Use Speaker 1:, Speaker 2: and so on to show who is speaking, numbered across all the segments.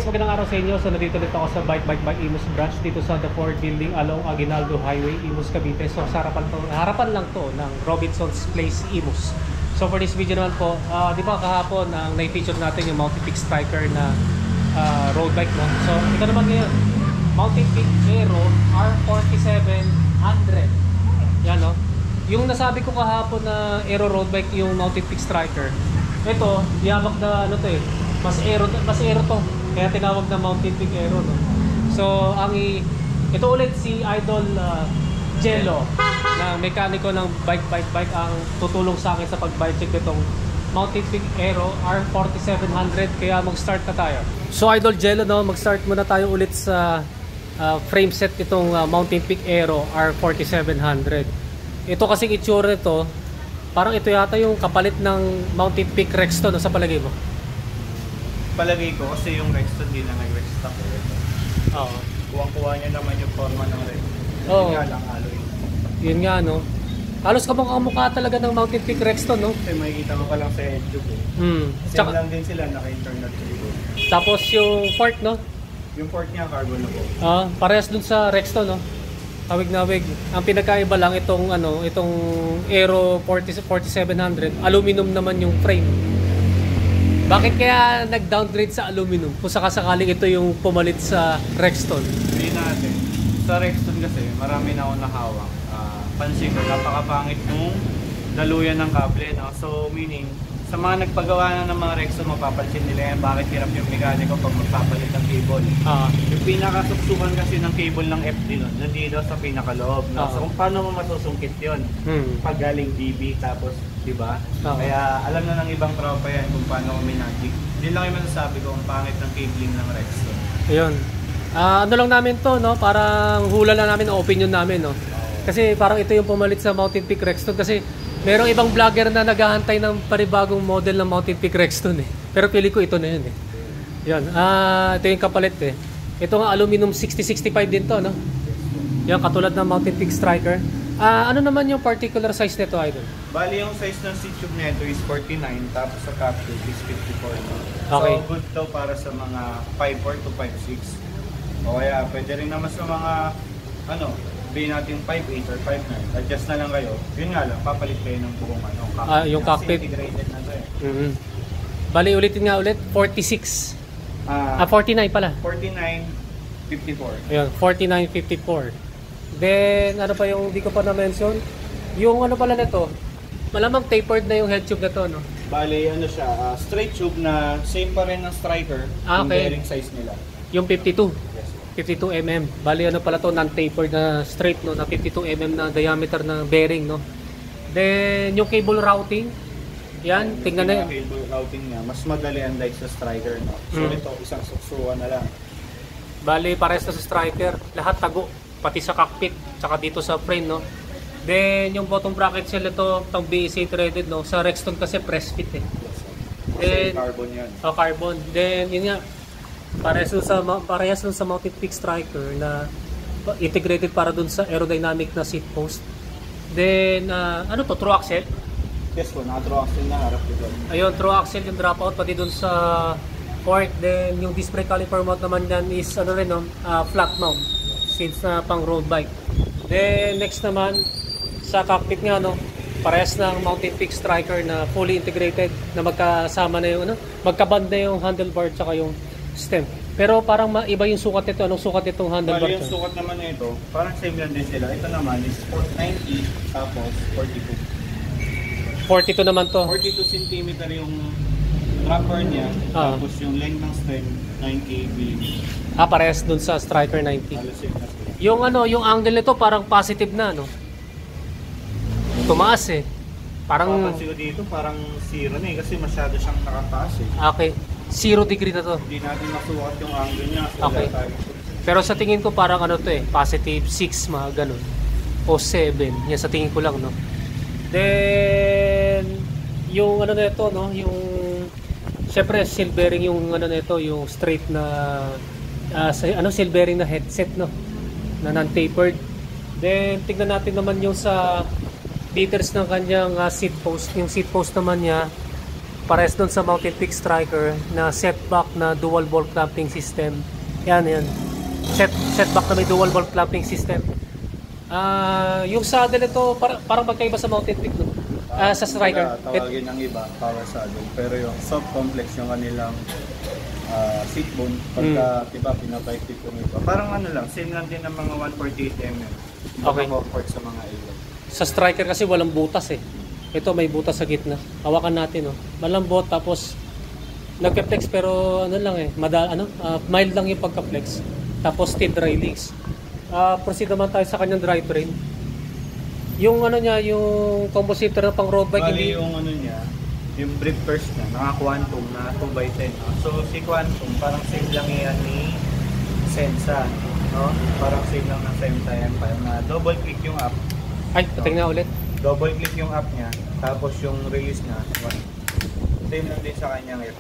Speaker 1: guys, magandang araw sa inyo. So nandito ulit ako sa Bike Imus branch dito sa The Ford Building along Aguinaldo Highway, Imus, Cavite. So sa harapan lang to ng Robinson's Place, Imus. So for this video naman po, di ba kahapon ang na-feature natin yung Mountain Peak Striker na road bike, no? So ito naman ngayon, Mountain Peak Aero R4700. Yan, no? Yung nasabi ko kahapon na Aero road bike yung Mountain Peak Striker. Ito, yabak na ano to eh. Mas aero to. Kaya tinawag na Mountain Peak Aero, no? So, ito ulit si Idol Jello na mekaniko ng bike ang tutulong sa akin sa pag-bike check nitong Mountain Peak Aero R4700. Kaya mag-start na tayo. So, Idol Jello, no, mag-start muna tayo ulit sa frame set itong Mountain Peak Aero R4700. Ito kasing itsura nito, parang ito yata yung kapalit ng Mountain Peak Rexton, no, sa palagay mo?
Speaker 2: Palagay ko kasi yung Rexton din na nag-restock ko ito.
Speaker 1: Oo.
Speaker 2: Kuwang-kuha niya naman yung forma ng Rexton.
Speaker 1: Oo.
Speaker 2: Yun nga lang alloy.
Speaker 1: Yun nga, no? Halos kamukha talaga ng Mountain Peak Rexton, no?
Speaker 2: Kasi makikita ko pa lang sa headtube eh. Same lang din sila, naka-internal cable.
Speaker 1: Tapos yung fork, no?
Speaker 2: Yung port niya carbon na po.
Speaker 1: Parehas dun sa Rexton, no? Hawig na hawig. Ang pinagkaiba lang itong Aero 4700, aluminum naman yung frame. Bakit kaya nag-downgrade sa aluminum kung sakasakaling ito yung pumalit sa Rexton?
Speaker 2: Hindi natin. Sa Rexton kasi, marami na akong nahawak. Pansin ko, napakapangit yung daluyan ng kable. No? So, meaning, sa mga nagpagawa na ng mga Rexton, mapapansin nila yan bakit hirap yung mekaniko pag magpapalit ng cable. Yung pinakasuksukan kasi ng cable ng FD nun, nandito sa pinakaloob. No? So, kung paano mo masusungkit yun? Pag galing DB, tapos, diba? Kaya alam na ng ibang tropa yan kung paano minagig. Hindi lang yung masasabi ko kung pangit ng cabling ng Rexton.
Speaker 1: Ayun. Ano lang namin to, no? Parang hula lang namin, opinion namin, no? Kasi parang ito yung pumalit sa Mountain Peak Rexton kasi merong ibang vlogger na naghahantay ng panibagong model ng Mountain Peak Rexton eh. Pero pili ko ito na yun eh. Yan. Ito yung kapalit eh. Ito nga aluminum 6065 din to, no? Yan, katulad ng Mountain Peak Striker. Ano naman yung particular size nito, Idol?
Speaker 2: Bali yung size ng seat tube nito is 49, tapos sa cap tube is 54.
Speaker 1: Okay.
Speaker 2: So good to para sa mga 5'4 to 5'6. O kaya pwede rin naman sa mga sabihin natin 5'8 or 5'9. Adjust na lang kayo. Yun nga lang, papalit kayo ng buong cockpit.
Speaker 1: Yung cockpit.
Speaker 2: Integrated na to eh.
Speaker 1: Bali ulitin nga ulit, 46. 49 pala.
Speaker 2: 49.54.
Speaker 1: Ayun, 49.54. Then, ano pa yung di ko pa na-mention? Yung ano pala nito, malamang tapered na yung head tube na to, no?
Speaker 2: Bali, siya, straight tube na same pa rin ng Striker, yung bearing size nila.
Speaker 1: Yung 52.
Speaker 2: Yes.
Speaker 1: 52 mm. Bali, ano pala to, non-tapered na straight, no? Na 52 mm na diameter na bearing, no? Then, yung cable routing, yan, tingnan na
Speaker 2: yung cable routing niya, mas madali unlike sa Striker, no? So, ito, isang suksuan na lang.
Speaker 1: Bali, pares na sa Striker, lahat tago. Pati sa cockpit, tsaka dito sa frame, no? Then, yung bottom bracket shell ito, itong BSA threaded, no? Sa Rexton kasi press fit, eh.
Speaker 2: Then, carbon yan.
Speaker 1: Carbon. Then, yun nga, parehas dun sa Mountain Peak Striker na integrated para dun sa aerodynamic na seat post. Then, ano to? True axle?
Speaker 2: Yes po, naka-true axle na harap dito.
Speaker 1: Ayun, true axle yung dropout, pati dun sa fork. Then, yung disc brake caliper mount naman yan is, flat mount. Since na pang road bike. Then next naman sa cockpit nga, no, parehas ng Mountain Peak Striker na fully integrated na magkasama na yung magkaband na yung handlebar tsaka yung stem. Pero parang iba yung sukat nito. Anong sukat nitong handlebar?
Speaker 2: Bali yung sukat naman nito, parang same lang din sila. Ito naman is 490 tapos 42.
Speaker 1: 42 naman to.
Speaker 2: 42 cm yung dropper niya, tapos yung length ng stem 9 mm.
Speaker 1: Parehas dun sa Striker 90. Yung yung angle nito parang positive na, no? Tumaas eh. Parang
Speaker 2: papansin ko dito parang zero na eh kasi masyado siyang nakataas eh.
Speaker 1: Okay. 0 degree na to.
Speaker 2: Hindi natin masukat yung angle niya. So
Speaker 1: okay. Pero sa tingin ko parang positive 6 mga ganun. O 7. Yan sa tingin ko lang, no? Then yung nito, no? Yung syempre silvering yung nito, yung straight na silvering na headset, no, na non-tapered. Then tingnan natin naman yung sa details ng kanyang seat post. Yung seat post naman niya Parehas dun sa Mountain Peak Striker na setback na dual ball clamping system. Yan, yan. Setback na may dual ball clamping system. Yung saddle nito parang magkaiba sa Mountain Peak, no? Sa Striker.
Speaker 2: Tawagin ng iba, power saddle. Pero yung soft complex yung kanilang seat bone. Pagka, diba, pinapaikit yung iba. Parang ano lang, same lang din ng mga 148mm.
Speaker 1: Okay.
Speaker 2: Comfort sa mga ilog.
Speaker 1: Sa Striker kasi walang butas eh. Ito may butas sa gitna. Hawakan natin, oh. Malambot, tapos nagka-flex pero ano lang eh, mild lang yung pagka-flex. Tapos steel railings. Proceed naman tayo sa kanyang drivetrain. Yung ano niya, yung compositor na pang road bike,
Speaker 2: Bali yung ano niya, yung brick first niya, naka-Quantum na 2x10. So si Quantum, parang same lang yan ni Sensa. No? Parang same lang ng Sensa yan. Parang na double click yung app.
Speaker 1: Ay, patingin na ulit.
Speaker 2: Double click yung app niya, tapos yung release niya, same lang din sa kanyang app.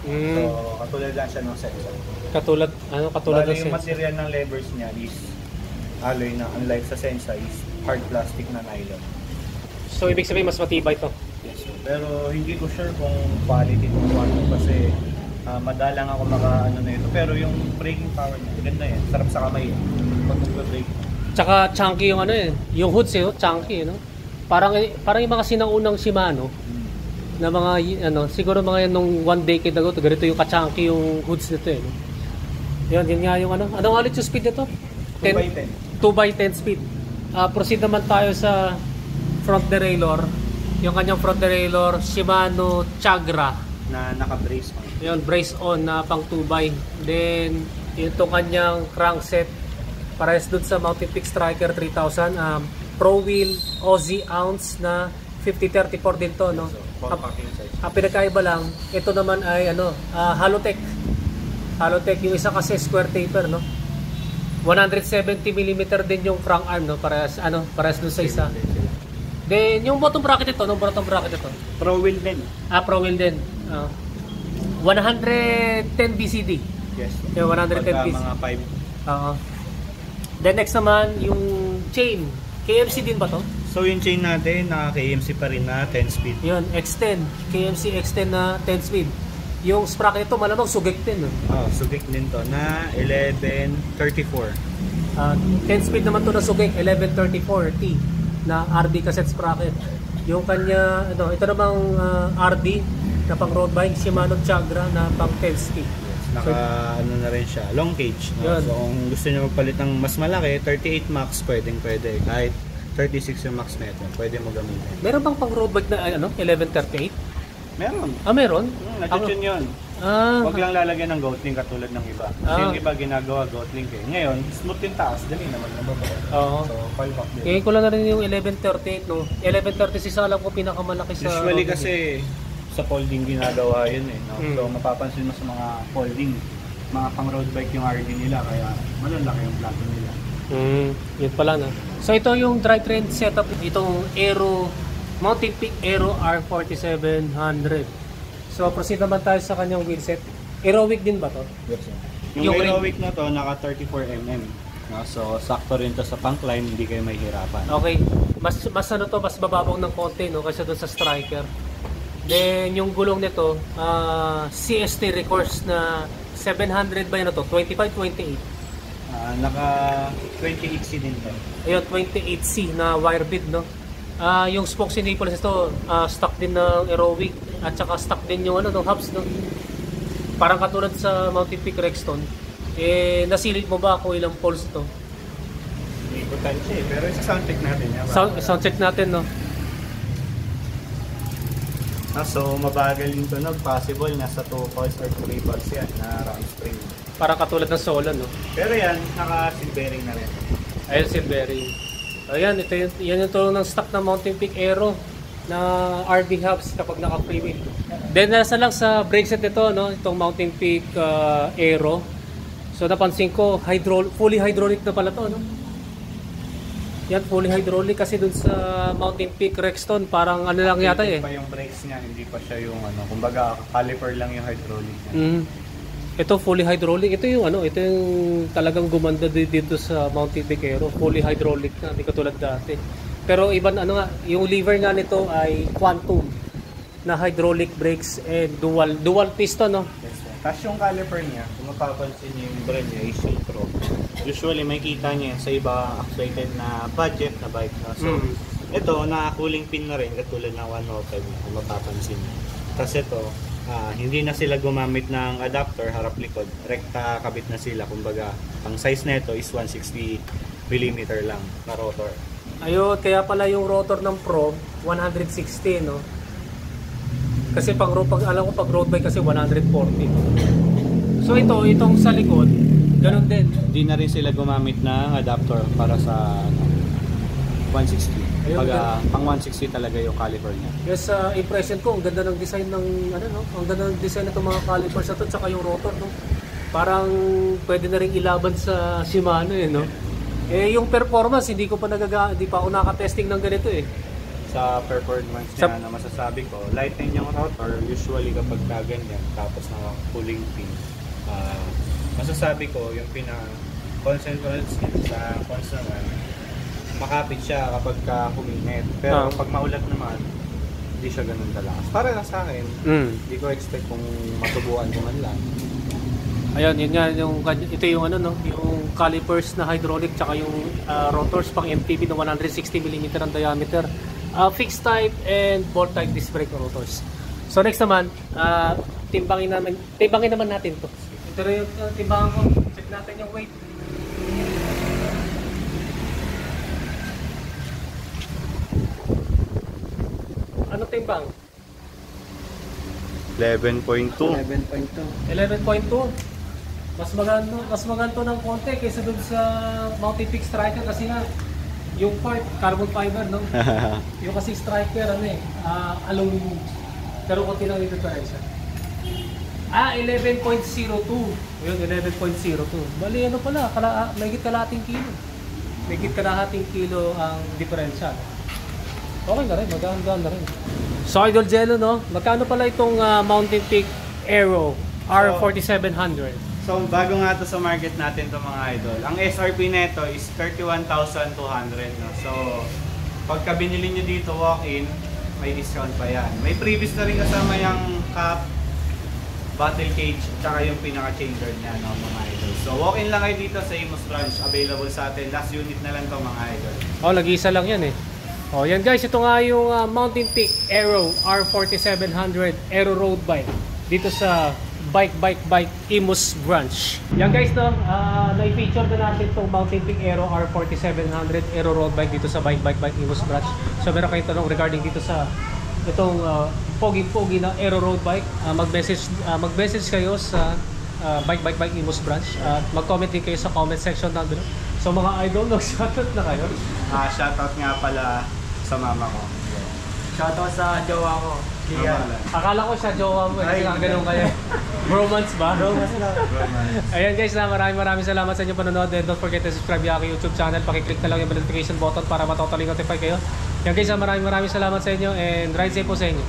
Speaker 2: So katulad lang siya ng Sensa.
Speaker 1: Katulad
Speaker 2: Bali
Speaker 1: ng
Speaker 2: yung
Speaker 1: sense.
Speaker 2: material ng levers niya is alloy na, unlike sa Sensa is hard plastic na nylon.
Speaker 1: So ibig sabihin mas matibay to.
Speaker 2: Yes. Pero hindi ko sure kung quality ng Quantum kasi madalang ako maka-ano na ito. Pero yung braking power niya, ganda yan. Sarap sa kamay yan. Pag mag-brake.
Speaker 1: Tsaka chunky yung ano eh, yung hoods eh, chunky, no? Parang yung mga sinaunang Shimano na mga ano, siguro mga yan nung 1 decade ago, ganito yung ka-chunky yung hoods nito eh. No? Yun nga yung ano. Anong ulit yung speed nito?
Speaker 2: 2x10.
Speaker 1: 2x10 speed. Proceed naman tayo sa front derailleur. Yung kanyang front derailleur, Shimano Chagra.
Speaker 2: Na naka-brace on.
Speaker 1: Yun, brace on na pang 2x. Then, itong kanyang crankset. Parehas dun sa Mountain Peak Striker 3000. Pro wheel, Aussie ounce na 5034 din to, no?
Speaker 2: So, compact yung size.
Speaker 1: Ang pinagkaiba lang, ito naman ay ano, Halotech. Halotech, yung isa kasi square taper, no? 170mm din yung crank arm, no? Parehas dun sa isa. Then, yung bottom bracket ito,
Speaker 2: Pro wheel din.
Speaker 1: Pro wheel din. 110 BCD.
Speaker 2: Yes.
Speaker 1: Yung 110
Speaker 2: Pagka
Speaker 1: BCD.
Speaker 2: mga 5.
Speaker 1: Oo. Then next naman, yung chain. KMC din ba to?
Speaker 2: So yung chain natin, naka-KMC pa rin na 10 speed.
Speaker 1: Yun, X10. KMC X10 na 10 speed. Yung sprocket ito, malamang sugek din. No?
Speaker 2: Sugik din to na 1134.
Speaker 1: 10 speed naman to na sugek, 1134T na RD cassette sprocket. Yung kanya, ito namang RD na pang road bike, Shimano Chagra na pang 10 speed.
Speaker 2: Ano na rin siya, long cage. No?
Speaker 1: Yun.
Speaker 2: So kung gusto niyo magpalit ng mas malaki, 38 max pwede. Kahit 36 yung max nito, pwede mo gamitin.
Speaker 1: Meron bang pang road bike na 1138?
Speaker 2: Meron.
Speaker 1: Meron?
Speaker 2: Natutun yun. Huwag lang lalagyan ng Goatlink katulad ng iba. Kasi yung iba ginagawa Goatlink eh. Ngayon, smooth yung taas, dali naman nababa.
Speaker 1: Oo.
Speaker 2: So, 5 up din.
Speaker 1: Ngayon ko lang na rin yung 1138, no? 1136 alam ko pinakamalaki sa...
Speaker 2: Usually kasi sa folding ginagawa yun eh. No? So mapapansin mo sa mga folding, mga pang road bike yung RD nila, kaya malalaki yung plato nila.
Speaker 1: Yun pala na. So ito yung drivetrain setup, itong Aero, Mountain Peak Aero R4700. So proceed naman tayo sa kanyang wheelset. Aerowick din ba to?
Speaker 2: Yes, sir.
Speaker 1: Yung
Speaker 2: Yung Aerowick na to, naka 34mm. No? So sakto rin to sa pang climb, hindi kayo mahihirapan.
Speaker 1: Okay. Mas ano to, mas bababaw ng konti, no, kaysa doon sa Striker. Then yung gulong nito, CST recourse na 700 ba yun to? 25-28.
Speaker 2: Naka 28C din to.
Speaker 1: Ayun, 28C na wire bit, no? Yung spokes and nipples ito, stock din ng Aerowick at saka stock din yung hubs, no? Parang katulad sa Mountain Peak Rexton. Nasilip mo ba kung ilang poles ito?
Speaker 2: May potensya eh, pero isa sound check natin.
Speaker 1: Sound check natin, no?
Speaker 2: So mabagal yung tunog, possible nasa 2 pulse or 3 pulse yan na round spring.
Speaker 1: Parang katulad ng Solon, no?
Speaker 2: Pero yan, naka-seal bearing na rin.
Speaker 1: Ayun, seal bearing. Ayan, yan yung tulong ng stock ng Mountain Peak Aero na RD hubs kapag naka-free wheel. Then nasa lang sa brake set nito, no? Itong Mountain Peak Aero. So napansin ko, fully hydraulic na pala to, no? Yan, fully hydraulic kasi dun sa Mountain Peak Rexton, parang ano lang yata eh.
Speaker 2: Hindi pa yung brakes niya, hindi pa siya yung kumbaga caliper lang yung hydraulic niya.
Speaker 1: Ito fully hydraulic. Ito yung talagang gumanda dito sa Mountain Peak Aero. Fully hydraulic na, hindi katulad dati. Pero iba yung lever nga nito ay Quantum. na hydraulic brakes and dual piston, no?
Speaker 2: Yes, sir. Tapos yung caliper niya, kung mapapansin niyo yung brand niya is Sultro. Usually may kita niya yan sa iba actuated na budget na bike. No? So, ito, naka-cooling pin na rin katulad ng 105 kung mapapansin niyo. Tapos ito, hindi na sila gumamit ng adapter harap-likod. Rekta kabit na sila. Kumbaga, ang size nito is 160 mm lang na rotor.
Speaker 1: Ayun, kaya pala yung rotor ng Pro 160, no? Kasi pag alam ko pag road bike kasi 140. So itong sa likod, ganun din.
Speaker 2: Hindi na rin sila gumamit ng adapter para sa 160.
Speaker 1: Ayun,
Speaker 2: Pang 160 talaga yung caliper niya.
Speaker 1: Yes, impression ko, ang ganda ng design ng no? Ang ganda ng design ng mga calipers na to, tsaka yung rotor, no? Parang pwede na rin ilaban sa Shimano, no? Yung performance, hindi pa ako naka-testing ng ganito
Speaker 2: Sa performance niya na masasabi ko, light din yung rotor usually kapag ganyan tapos na cooling pin. Masasabi ko yung pinaka-concentrated sa cons naman, makapit siya kapag huminit. Pero pag maulat naman, hindi siya ganun kalakas. Para lang sa akin, hindi ko expect kung matubuan ko man lang.
Speaker 1: Ayun, yun nga, ito yung yung calipers na hydraulic tsaka yung rotors pang MTB na 160 mm ang diameter. Fixed type and ball type disc brake rotors. So next naman, timbangin naman natin to. Ito rin yung timbangan ko. Check natin yung weight. Ano timbang?
Speaker 2: 11.2.
Speaker 1: 11.2. Mas maganto ng konti kaysa dun sa Mountain Peak Striker kasi nga yung part carbon fiber, no? Yung kasi striker aluminum. Pero konti lang yung diferensya. 11.02. Ayun, 11.02. Bali ano pala, mahigit kalahating kilo. Mahigit kalahating kilo ang diferensya. Okay na rin, maganda na rin. So Idol Jello, no? Magkano pala itong Mountain Peak Aero R4700?
Speaker 2: So, bago nga to sa market natin to mga idol. Ang SRP nito is 31,200. No? So, pagka binili nyo dito walk-in, may discount pa yan. May previous na rin kasama yung cap, bottle cage, tsaka yung pinaka-chamber niya, no, mga idol. So, walk-in lang kayo dito sa Imus branch. Available sa atin. Last unit na lang to mga idol.
Speaker 1: Oh, nag-iisa lang yan yan guys, ito nga yung Mountain Peak Aero R4700 Aero Road Bike dito sa Bike Imus branch. Yan guys, no, na-feature na natin itong Mountain Peak Aero R4700 Aero Road Bike dito sa Bike Imus branch. So meron kayong tanong regarding dito sa itong pogi na Aero Road Bike, mag-message kayo sa Bike Imus branch at mag-comment din kayo sa comment section down below. So mga idol, shoutout na kayo.
Speaker 2: Shoutout nga pala sa mama ko.
Speaker 3: Shoutout sa jowa ko.
Speaker 1: Akala ko siya jowa mo, kasi nga ganun kayo. Bromance ba?
Speaker 3: Bromance lang.
Speaker 1: Ayan guys, maraming salamat sa inyong panonood, and don't forget to subscribe yung aking YouTube channel. Pakiclick na lang yung notification button para matotally notify kayo. Yan guys, maraming salamat sa inyo and ride safe po sa inyo.